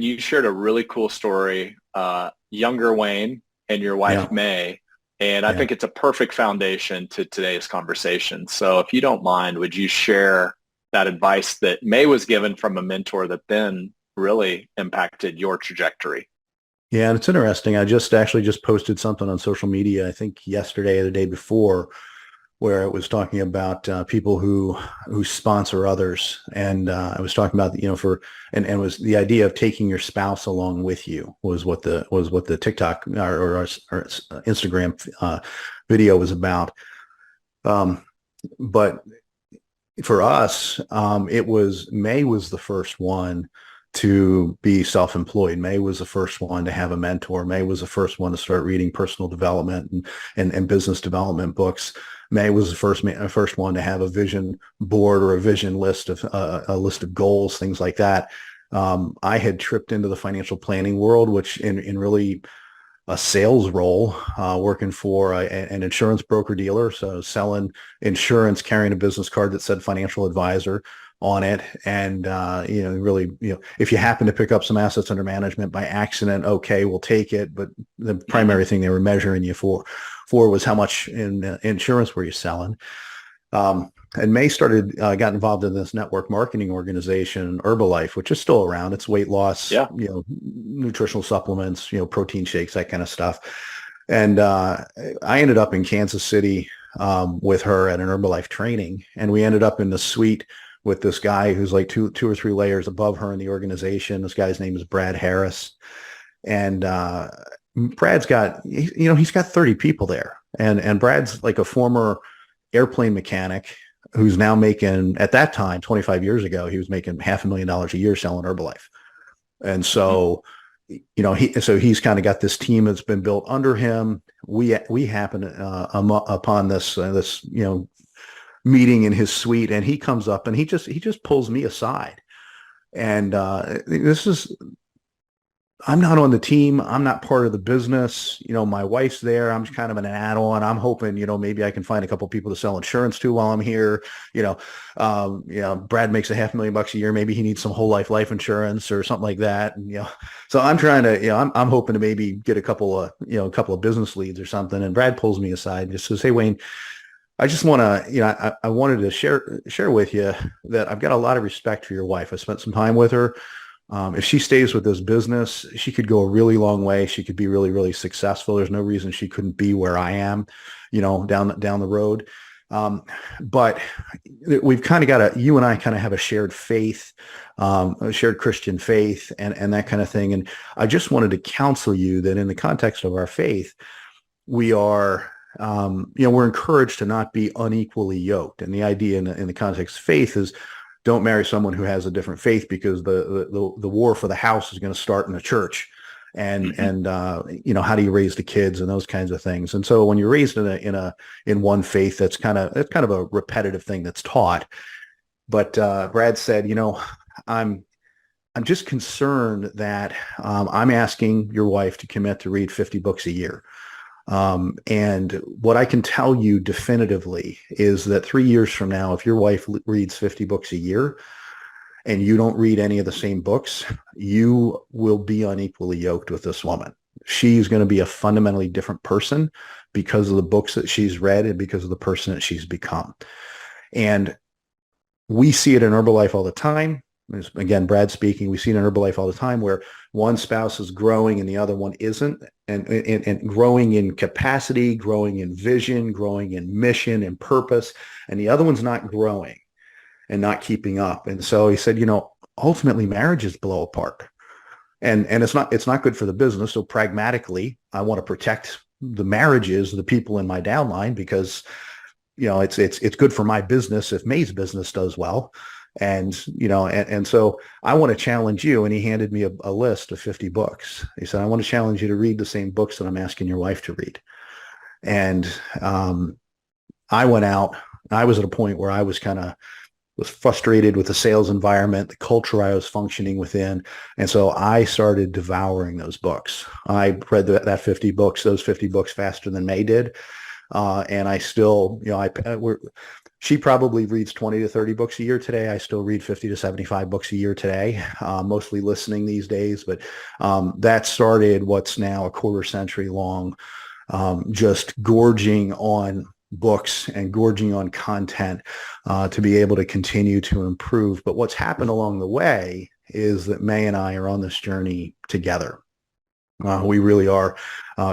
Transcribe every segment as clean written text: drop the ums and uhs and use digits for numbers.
you shared a really cool story, younger Wayne and your wife Yeah, May, and I yeah. think it's a perfect foundation to today's conversation. So if you don't mind, would you share that advice that May was given from a mentor that then really impacted your trajectory? Yeah, and it's interesting. I just actually just posted something on social media, I think yesterday or the day before, where it was talking about people who sponsor others, and I was talking about for and was the idea of taking your spouse along with you was what the TikTok or Instagram video was about. Um, but for us, it was May was the first one to be self-employed. May was the first one to have a mentor. May was the first one to start reading personal development and business development books. May was the first one to have a vision board or a vision list of a list of goals, things like that. I had tripped into the financial planning world, which in really a sales role, working for an insurance broker dealer. So selling insurance, carrying a business card that said financial advisor on it. And, really, if you happen to pick up some assets under management by accident, okay, we'll take it. But the Mhm. primary thing they were measuring you for was how much in insurance were you selling. And May got involved in this network marketing organization, Herbalife, which is still around. It's weight loss, Yeah. nutritional supplements, protein shakes, that kind of stuff. And I ended up in Kansas City with her at an Herbalife training, and we ended up in the suite with this guy who's like two or three layers above her in the organization. This guy's name is Brad Harris, and Brad's got he's got 30 people there, and Brad's like a former airplane mechanic who's now making, at that time, 25 years ago, he was making $500,000 a year selling Herbalife. And Mhm. so, he's kind of got this team that's been built under him. We happen upon this meeting in his suite, and he comes up and he just pulls me aside. And this is I'm not on the team. I'm not part of the business. My wife's there. I'm kind of an add-on. I'm hoping, maybe I can find a couple people to sell insurance to while I'm here. Brad makes $500,000 a year. Maybe he needs some whole life insurance or something like that. And, so I'm trying to, I'm hoping to maybe get a couple of business leads or something. And Brad pulls me aside and just says, "Hey, Wayne, I just want to, I wanted to share with you that I've got a lot of respect for your wife. I spent some time with her. If she stays with this business, she could go a really long way. She could be really, really successful. There's no reason she couldn't be where I am, down the road. But we've kind of you and I kind of have a shared faith, a shared Christian faith and that kind of thing. And I just wanted to counsel you that in the context of our faith, we are, we're encouraged to not be unequally yoked. And the idea in the context of faith is don't marry someone who has a different faith because the war for the house is going to start in the church. And Mhm. how do you raise the kids and those kinds of things. And so when you're raised in one faith, that's kind of a repetitive thing that's taught. But Brad said, I'm I'm just concerned that I'm asking your wife to commit to read 50 books a year. And what I can tell you definitively is that 3 years from now, if your wife reads 50 books a year and you don't read any of the same books, you will be unequally yoked with this woman. She's going to be a fundamentally different person because of the books that she's read and because of the person that she's become. And we see it in Herbalife all the time. Again, Brad speaking, we see it in Herbalife all the time where one spouse is growing and the other one isn't, and growing in capacity, growing in vision, growing in mission and purpose, and the other one's not growing and not keeping up. And so he said, ultimately marriages blow apart. And it's not good for the business. So pragmatically, I want to protect the marriages of the people in my downline because it's good for my business if May's business does well. And so I want to challenge you. And he handed me a list of 50 books. He said, I want to challenge you to read the same books that I'm asking your wife to read. And I went out. I was at a point where I was frustrated with the sales environment, the culture I was functioning within. And so I started devouring those books. I read those 50 books faster than May did. And I still, She probably reads 20 to 30 books a year today. I still read 50 to 75 books a year today, mostly listening these days. But that started what's now a quarter century long, just gorging on books and gorging on content to be able to continue to improve. But what's happened along the way is that May and I are on this journey together. We really are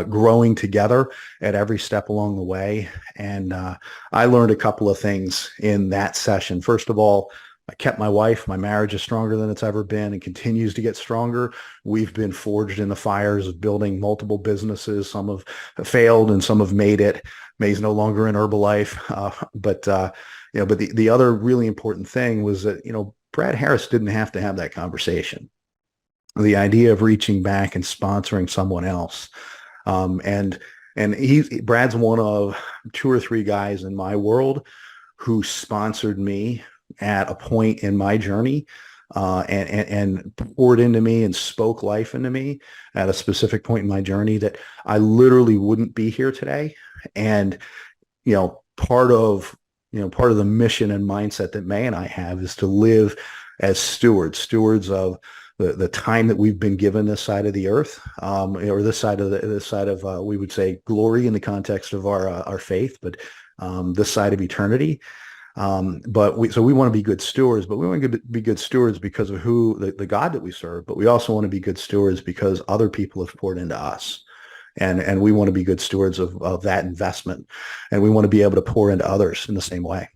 growing together at every step along the way. And I learned a couple of things in that session. First of all, I kept my wife. My marriage is stronger than it's ever been and continues to get stronger. We've been forged in the fires of building multiple businesses. Some have failed and some have made it. May's no longer in Herbalife. But the other really important thing was that, Brad Harris didn't have to have that conversation. The idea of reaching back and sponsoring someone else. And Brad's one of 2 or 3 guys in my world who sponsored me at a point in my journey and poured into me and spoke life into me at a specific point in my journey that I literally wouldn't be here today. And, part of the mission and mindset that May and I have is to live as stewards of the time that we've been given this side of the earth, or this side of we would say glory in the context of our faith, but this side of eternity. But we want to be good stewards, but we want to be good stewards because of the God that we serve. But we also want to be good stewards because other people have poured into us. And we want to be good stewards of that investment. And we want to be able to pour into others in the same way.